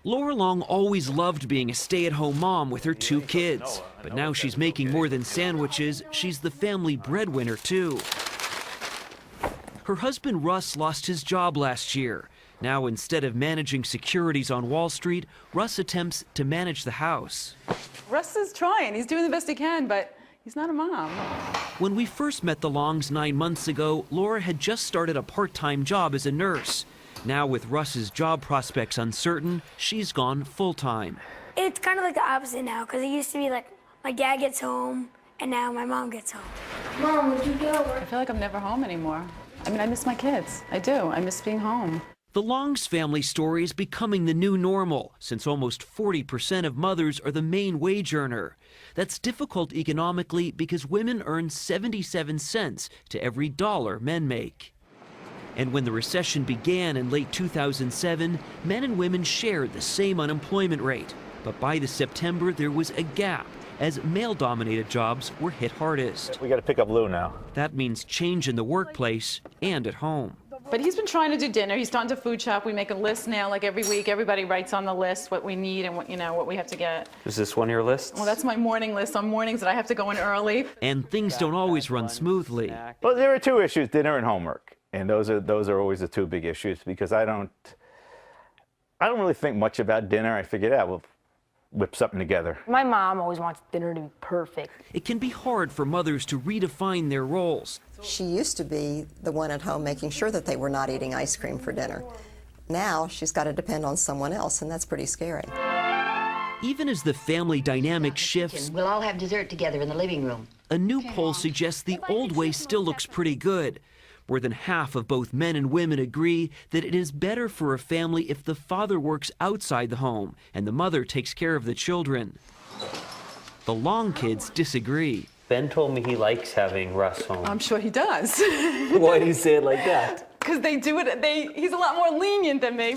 Laura Long always loved being a stay-at-home mom with her 2 kids. But now she's making more than sandwiches. She's the family breadwinner, too. Her husband Russ lost his job last year. Now, instead of managing securities on Wall Street, Russ attempts to manage the house. Russ is trying. He's doing the best he can, but he's not a mom. When we first met the Longs 9 months ago, Laura had just started a part-time job as a nurse. Now, with Russ's job prospects uncertain, she's gone full-time. It's kind of like the opposite now, because it used to be like my dad gets home, and now my mom gets home. Mom, would you go to work? I feel like I'm never home anymore. I mean, I miss my kids. I do. I miss being home. The Longs family story is becoming the new normal, since almost 40% of mothers are the main wage earner. That's difficult economically because women earn 77 cents to every dollar men make. And when the recession began in late 2007, men and women shared the same unemployment rate. But by the September, there was a gap as male-dominated jobs were hit hardest. We got to pick up Lou now. That means change in the workplace and at home. But he's been trying to do dinner. He's starting to food shop. We make a list now, like every week. Everybody writes on the list what we need and what we have to get. Is this one of your lists? Well, that's my morning list on mornings that I have to go in early. And things don't always run smoothly. Well, there are 2 issues, dinner and homework. And those are always the 2 big issues, because I don't really think much about dinner. I figured, we'll whip something together. My mom always wants dinner to be perfect. It can be hard for mothers to redefine their roles. She used to be the one at home making sure that they were not eating ice cream for dinner. Now she's got to depend on someone else, and that's pretty scary. Even as the family dynamic shifts, We'll all have dessert together in the living room. a new poll suggests the old way still looks pretty good. More than half of both men and women agree that it is better for a family if the father works outside the home and the mother takes care of the children. The Long kids disagree. Ben told me he likes having Russ home. I'm sure he does. Why do you say it like that? Because they do it, he's a lot more lenient than me.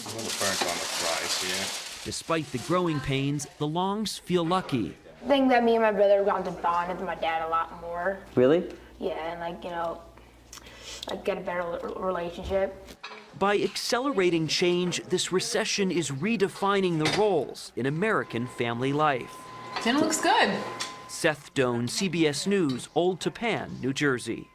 Despite the growing pains, the Longs feel lucky. I think that me and my brother have gotten to bond with my dad a lot more. Really? Yeah, and get a better relationship. By accelerating change, this recession is redefining the roles in American family life. Dinner looks good. Seth Doan, CBS News, Old Tappan, New Jersey.